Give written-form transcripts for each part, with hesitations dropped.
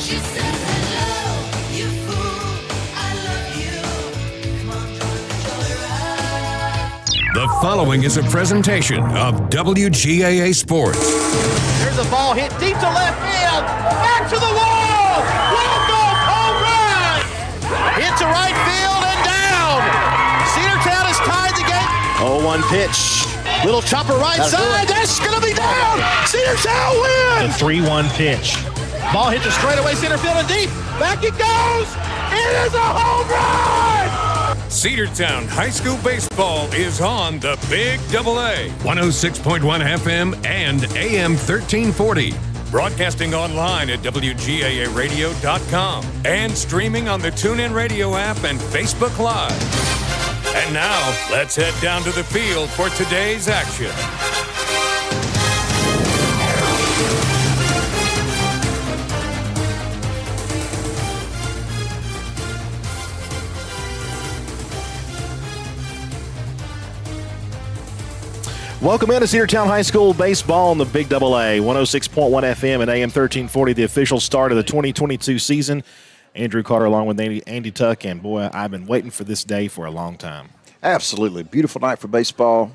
She said, hello, you fool, I love you. Come on, join the joyride. The following is a presentation of WGAA Sports. There's a ball hit deep to left field. Back to the wall. Walk-off home run. Hit to right field and down. Cedartown has tied the game. 0-1 pitch. Little chopper right side. That's going to be down. Cedartown wins. The 3-1 pitch. Ball hit to straightaway center field and deep. Back it goes. It is a home run. Cedartown High School Baseball is on the Big AA, 106.1 FM and AM 1340. Broadcasting online at WGAAradio.com and streaming on the TuneIn Radio app and Facebook Live. And now, let's head down to the field for today's action. Welcome into Cedartown High School Baseball on the Big AA, 106.1 FM and AM 1340, the official start of the 2022 season. Andrew Carter along with Andy Tuck, and boy, I've been waiting for this day for a long time. Absolutely. Beautiful night for baseball.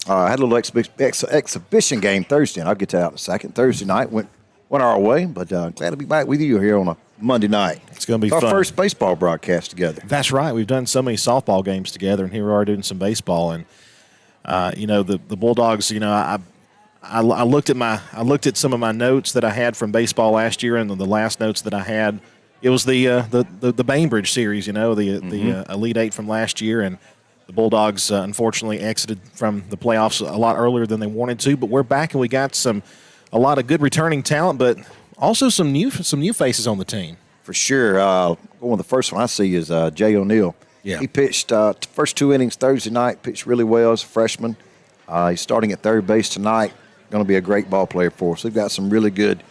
I had a little exhibition game Thursday, and I'll get to that in a second. Thursday night went our way, but glad to be back with you here on a Monday night. It's going to be our fun. First baseball broadcast together. That's right. We've done so many softball games together, and here we are doing some baseball. And the Bulldogs. I looked at some of my notes that I had from baseball last year, and the last notes that I had. It was the Bainbridge series, the Elite Eight from last year, and the Bulldogs unfortunately exited from the playoffs a lot earlier than they wanted to. But we're back, and we got a lot of good returning talent, but also some new faces on the team. For sure. One of the first one I see is Jay O'Neill. Yeah. He pitched first two innings Thursday night, pitched really well as a freshman. He's starting at third base tonight. Going to be a great ball player for us. We've got some really good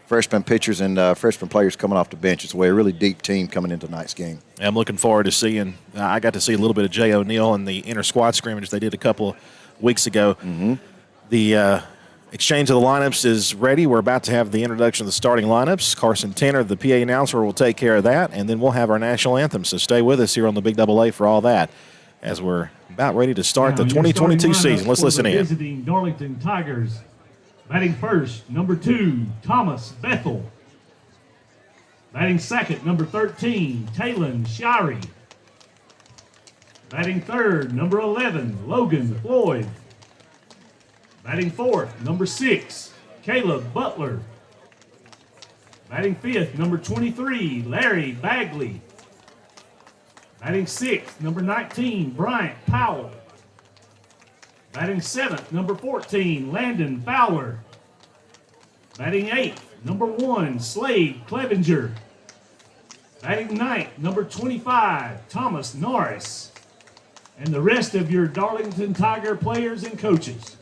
freshman pitchers and freshman players coming off the bench. It's a really really deep team coming into tonight's game. I'm looking forward to seeing. I got to see a little bit of Jay O'Neill in the inter squad scrimmage they did a couple of weeks ago. Mm-hmm. The exchange of the lineups is ready. We're about to have the introduction of the starting lineups. Carson Tanner, the PA announcer, will take care of that, and then we'll have our national anthem. So stay with us here on the Big AA for all that as we're about ready to start the 2022 season. Let's listen in. Visiting Darlington Tigers. Batting first, number 2, Thomas Bethel. Batting second, number 13, Talon Shirey. Batting third, number 11, Logan Floyd. Batting fourth, number 6, Caleb Butler. Batting fifth, number 23, Larry Bagley. Batting sixth, number 19, Bryant Powell. Batting seventh, number 14, Landon Fowler. Batting eighth, number 1, Slade Clevenger. Batting ninth, number 25, Thomas Norris. And the rest of your Darlington Tiger players and coaches.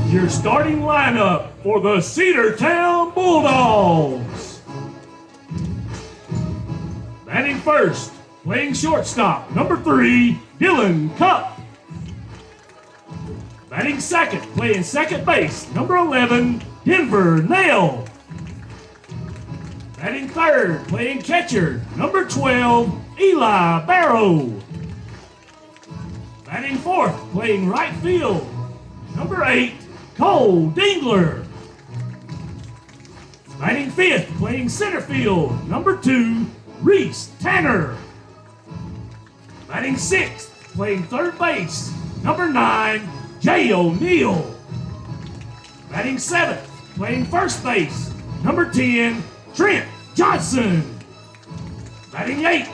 Your starting lineup for the Cedartown Bulldogs. Batting first, playing shortstop, number 3, Dylan Cupp. Batting second, playing second base, number 11, Denver Nail. Batting third, playing catcher, number 12, Eli Barrow. Batting fourth, playing right field, number 8, Cole Dingler. Batting fifth, playing center field, number 2, Reese Tanner. Batting sixth, playing third base, number 9, Jay O'Neill. Batting seventh, playing first base, number 10, Trent Johnson. Batting eighth,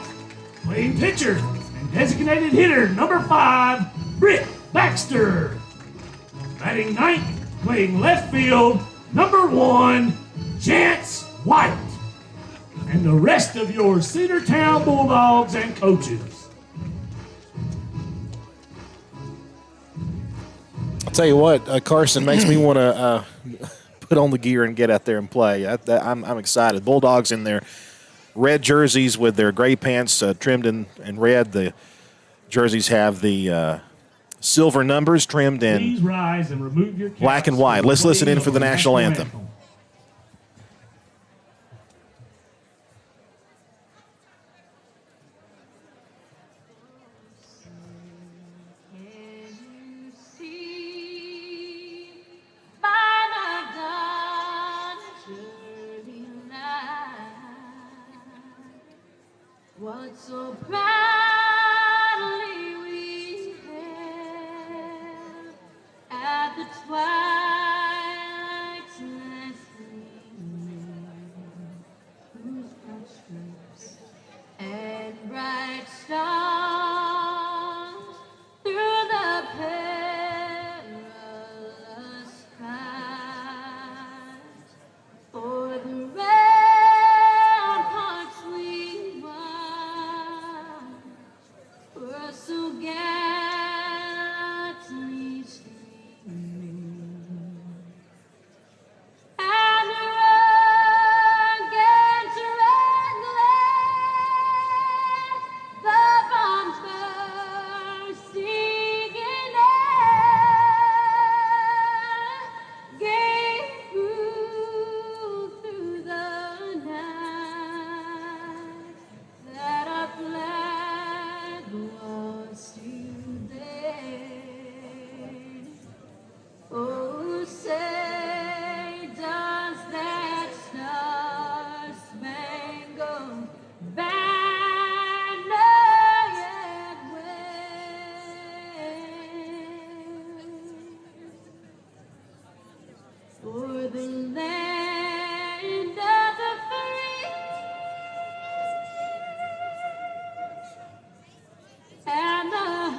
playing pitcher and designated hitter, number 5, Britt Baxter. Batting ninth, playing left field, number 1, Chance White. And the rest of your Cedartown Bulldogs and coaches. I'll tell you what, Carson makes me want to put on the gear and get out there and play. I'm excited. Bulldogs in their red jerseys with their gray pants trimmed in red. The jerseys have the silver numbers trimmed in Please rise and remove your caps black and white. Let's listen in for the our national anthem. What so proudly we hailed at the twilight's last gleaming, whose broad stripes and bright stars through the perilous skies, for the ramparts we were so gallantly streaming, and the rugged red glare, the bombs bursting in air, gave proof through the night that our flag was still there. Oh, say does that star-spangled banner yet wave for the land of the free and the home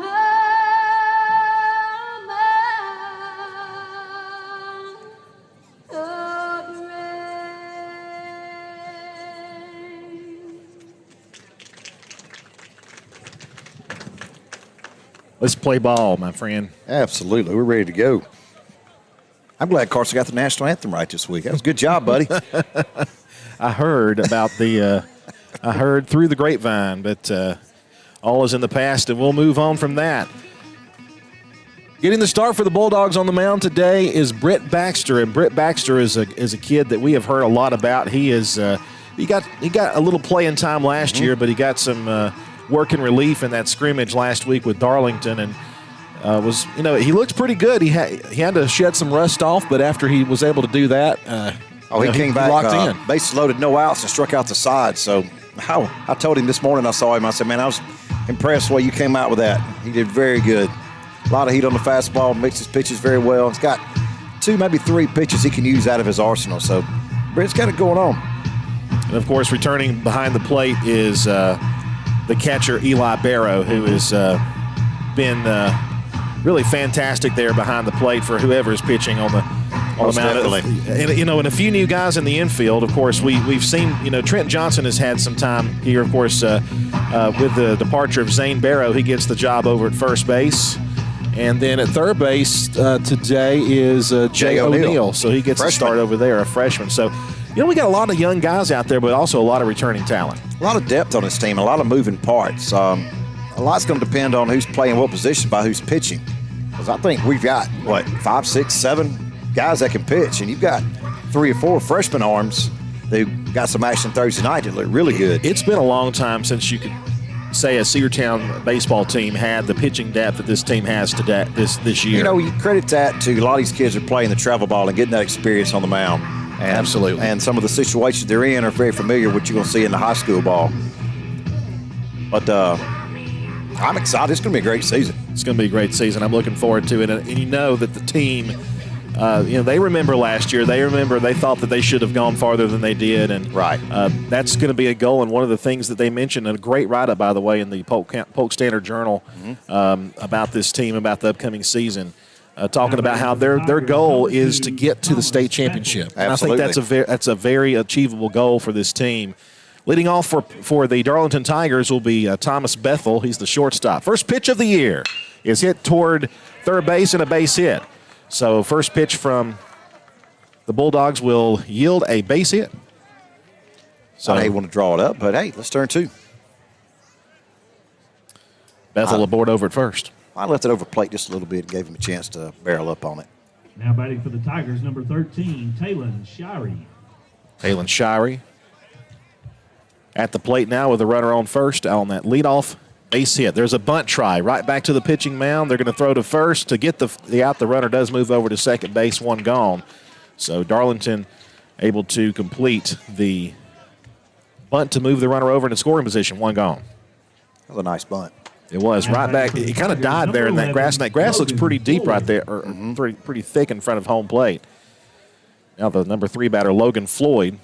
of the brave. Let's play ball, my friend. Absolutely. We're ready to go. I'm glad Carson got the national anthem right this week. That was a good job, buddy. I heard about I heard through the grapevine, but all is in the past, and we'll move on from that. Getting the start for the Bulldogs on the mound today is Britt Baxter, and Britt Baxter is a kid that we have heard a lot about. He got a little playing time last year, but he got some work in relief in that scrimmage last week with Darlington, and he looked pretty good. He had to shed some rust off, but after he was able to do that, he came back locked in. Bases loaded, no outs, and struck out the side. So I told him this morning I saw him. I said, man, I was impressed the way you came out with that. He did very good. A lot of heat on the fastball, mixed his pitches very well. He's got 2, maybe 3 pitches he can use out of his arsenal. So Britt's got it going on. And, of course, returning behind the plate is the catcher, Eli Barrow, who has been really fantastic there behind the plate for whoever is pitching on the Most mound. definitely. And a few new guys in the infield. Of course, we've seen, Trent Johnson has had some time here. Of course, with the departure of Zane Barrow, he gets the job over at first base. And then at third base today is Jay O'Neill. So he gets a start over there, a freshman. So, we got a lot of young guys out there, but also a lot of returning talent. A lot of depth on this team, a lot of moving parts. A lot's going to depend on who's playing what position by who's pitching. Because I think we've got, 5, 6, 7 guys that can pitch, and you've got 3 or 4 freshman arms that got some action Thursday night that look really good. It's been a long time since you could say a Cedartown baseball team had the pitching depth that this team has today, this year. You credit that to a lot of these kids are playing the travel ball and getting that experience on the mound. And, Absolutely. And some of the situations they're in are very familiar with what you're going to see in the high school ball. But I'm excited. It's going to be a great season. It's going to be a great season. I'm looking forward to it. And you know that the team, they remember last year. They thought that they should have gone farther than they did. And right. That's going to be a goal. And one of the things that they mentioned, and a great write-up, by the way, in the Polk Standard Journal about this team, about the upcoming season, talking about how their goal is to get to the state championship. And Absolutely. I think that's a very achievable goal for this team. Leading off for the Darlington Tigers will be Thomas Bethel. He's the shortstop. First pitch of the year is hit toward third base and a base hit. So first pitch from the Bulldogs will yield a base hit. So I want to draw it up, but hey, let's turn 2. Bethel aboard over at first. I left it over plate just a little bit and gave him a chance to barrel up on it. Now batting for the Tigers, number 13, Talon Shirey. Talon Shirey at the plate now with a runner on first on that leadoff base hit. There's a bunt try right back to the pitching mound. They're going to throw to first to get the out. The runner does move over to second base, one gone. So Darlington able to complete the bunt to move the runner over into scoring position, one gone. That was a nice bunt. It was right back. It kind of died there in that grass. And that grass looks pretty deep right there, or pretty thick in front of home plate. Now the number 3 batter, Logan Floyd,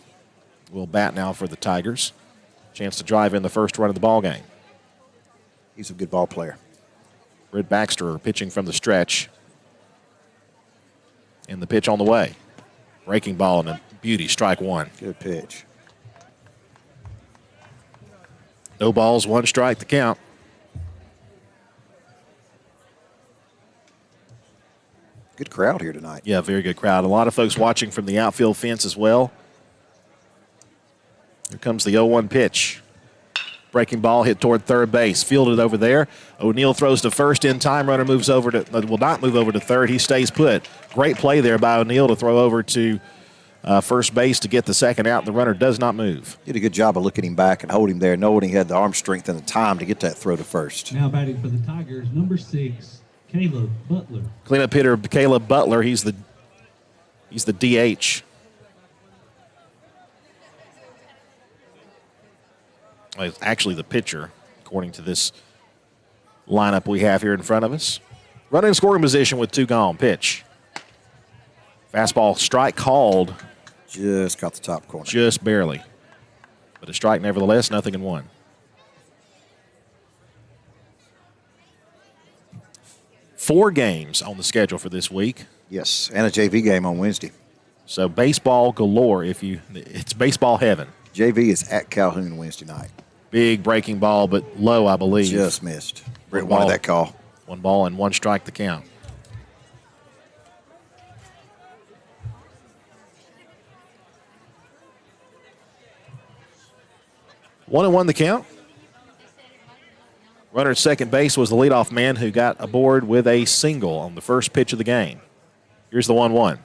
will bat now for the Tigers. Chance to drive in the first run of the ball game. He's a good ball player. Britt Baxter pitching from the stretch. And the pitch on the way. Breaking ball and a beauty, strike one. Good pitch. No balls, 1 strike to count. Good crowd here tonight. Yeah, very good crowd. A lot of folks watching from the outfield fence as well. Here comes the 0-1 pitch. Breaking ball hit toward third base. Fielded over there. O'Neal throws to first in time. Runner moves over to, will not move over to third. He stays put. Great play there by O'Neal to throw over to first base to get the second out. The runner does not move. Did a good job of looking him back and holding him there, knowing he had the arm strength and the time to get that throw to first. Now batting for the Tigers, number 6, Caleb Butler. Cleanup hitter Caleb Butler. He's the DH. Well, it's actually the pitcher, according to this lineup we have here in front of us. Running in scoring position with 2 gone. Pitch. Fastball strike called. Just got the top corner. Just barely. But a strike nevertheless, 0-1. Four games on the schedule for this week. Yes, and a JV game on Wednesday. So baseball galore. It's baseball heaven. JV is at Calhoun Wednesday night. Big breaking ball, but low, I believe. Just missed. Britt One ball. wanted that call. 1 ball and 1 strike to count. One and 1 the count. Runner at second base was the leadoff man who got aboard with a single on the first pitch of the game. Here's the 1-1.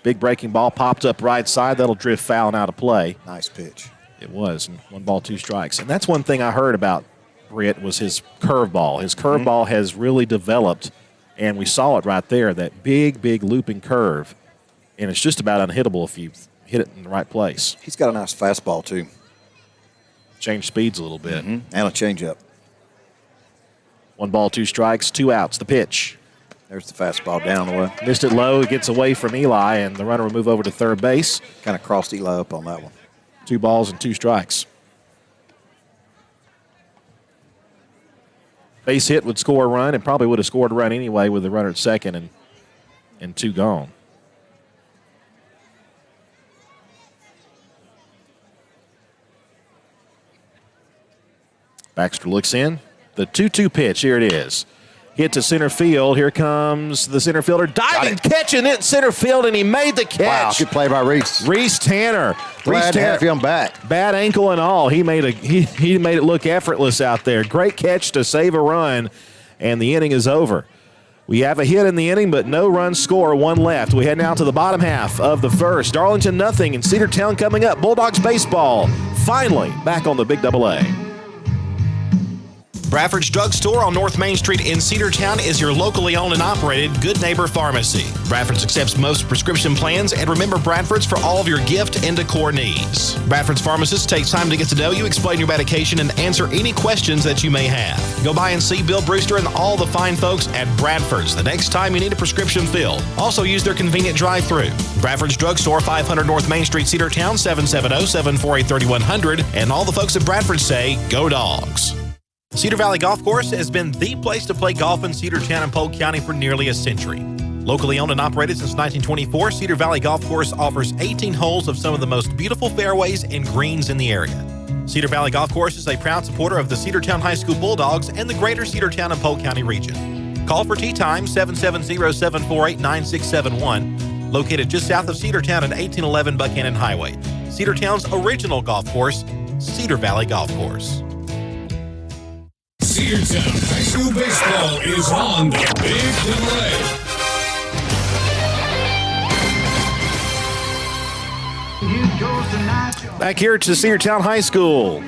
Big breaking ball popped up right side. That'll drift foul and out of play. Nice pitch. It was. And 1 ball, 2 strikes. And that's one thing I heard about Britt was his curveball. His curveball has really developed, and we saw it right there, that big, big looping curve. And it's just about unhittable if you hit it in the right place. He's got a nice fastball, too. Change speeds a little bit. And a changeup. 1 ball, 2 strikes, 2 outs. The pitch. There's the fastball down the way. Missed it low. It gets away from Eli, and the runner will move over to third base. Kind of crossed Eli up on that one. 2 balls and 2 strikes. Base hit would score a run, and probably would have scored a run anyway with the runner at second and 2 gone. Baxter looks in. The 2-2 pitch, here it is. Hit to center field. Here comes the center fielder. Diving, catching it in center field, and he made the catch. Wow, good play by Reese. Reese Tanner. Glad to have him back. Bad ankle and all. He made it look effortless out there. Great catch to save a run, and the inning is over. We have a hit in the inning, but no run score, 1 left. We head now to the bottom half of the first. Darlington nothing, and Cedartown coming up. Bulldogs baseball finally back on the Big AA. Bradford's Drugstore on North Main Street in Cedartown is your locally owned and operated Good Neighbor Pharmacy. Bradford's accepts most prescription plans, and remember Bradford's for all of your gift and decor needs. Bradford's pharmacist takes time to get to know you, explain your medication, and answer any questions that you may have. Go by and see Bill Brewster and all the fine folks at Bradford's the next time you need a prescription filled. Also use their convenient drive-thru. Bradford's Drugstore, 500 North Main Street, Cedartown, 770-748-3100. And all the folks at Bradford say, go Dogs. Cedar Valley Golf Course has been the place to play golf in Cedartown and Polk County for nearly a century. Locally owned and operated since 1924, Cedar Valley Golf Course offers 18 holes of some of the most beautiful fairways and greens in the area. Cedar Valley Golf Course is a proud supporter of the Cedartown High School Bulldogs and the greater Cedartown and Polk County region. Call for tee time 770-748-9671, located just south of Cedartown at 1811 Buchanan Highway. Cedartown's original golf course, Cedar Valley Golf Course. Cedartown High School Baseball is on the Big Double A. Back here to Cedartown High School.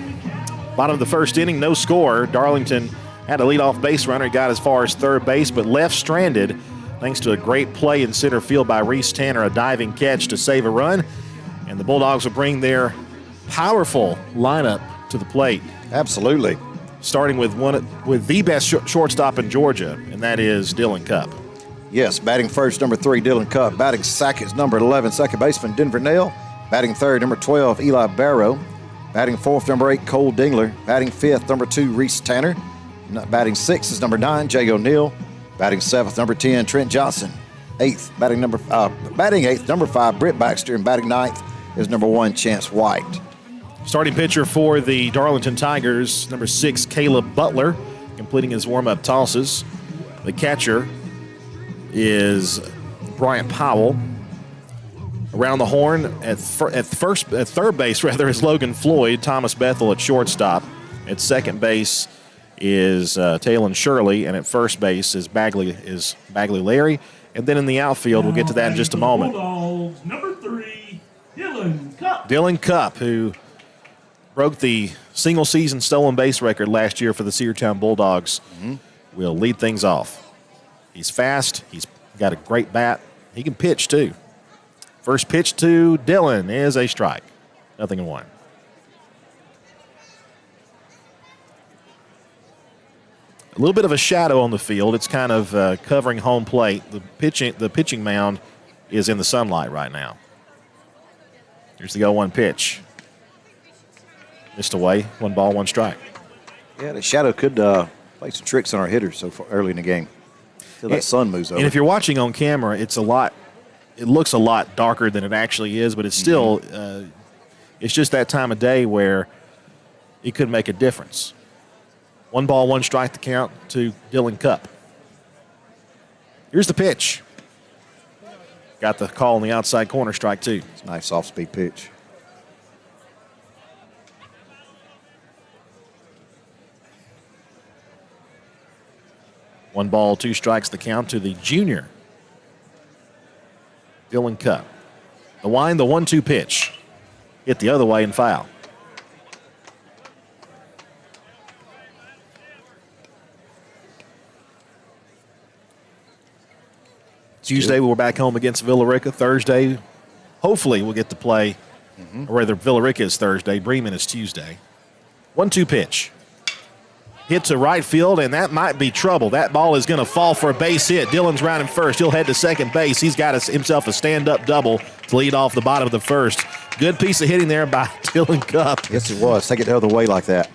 Bottom of the first inning, no score. Darlington had a leadoff base runner. He got as far as third base, but left stranded thanks to a great play in center field by Reese Tanner, a diving catch to save a run. And the Bulldogs will bring their powerful lineup to the plate. Absolutely. Starting with the best shortstop in Georgia, and that is Dylan Cupp. Yes, batting first, number 3, Dylan Cupp. Batting second is number 11, second baseman Denver Nail. Batting third, number 12, Eli Barrow. Batting fourth, number 8, Cole Dingler. Batting fifth, number 2, Reese Tanner. Batting sixth is number 9, Jay O'Neill. Batting seventh, number 10, Trent Johnson. Batting eighth, number 5, Britt Baxter. And batting ninth is number 1, Chance White. Starting pitcher for the Darlington Tigers, number 6, Caleb Butler, completing his warm-up tosses. The catcher is Bryant Powell. Around the horn at third base is Logan Floyd. Thomas Bethel at shortstop. At second base is Talon Shirley, and at first base is Bagley Larry. And then in the outfield, we'll get to that in just a moment. Bulldogs, number 3, Dylan Cupp. Dylan Cupp, who broke the single-season stolen base record last year for the Cedartown Bulldogs, will lead things off. He's fast. He's got a great bat. He can pitch, too. First pitch to Dylan is a strike. 0-1. A little bit of a shadow on the field. It's kind of covering home plate. The pitching mound is in the sunlight right now. Here's the 0-1 pitch. Missed away. 1 ball, 1 strike. Yeah, the shadow could play some tricks on our hitters so far early in the game. Until that sun moves over. And if you're watching on camera, it looks a lot darker than it actually is, but it's still, it's just that time of day where it could make a difference. 1 ball, 1 strike to count to Dylan Cupp. Here's the pitch. Got the call on the outside corner, strike 2. It's a nice off-speed pitch. One ball, 2 strikes to count to the junior, Dylan Cupp. The wind, the 1-2 pitch. Hit the other way and foul. Tuesday, we're back home against Villa Rica. Thursday, hopefully, we'll get to play, or rather, Villa Rica is Thursday. Bremen is Tuesday. 1-2 pitch. Hit to right field, and that might be trouble. That ball is going to fall for a base hit. Dylan's rounding first. He'll head to second base. He's got himself a stand-up double to lead off the bottom of the first. Good piece of hitting there by Dylan Cupp. Yes, it was. Take it the other way like that.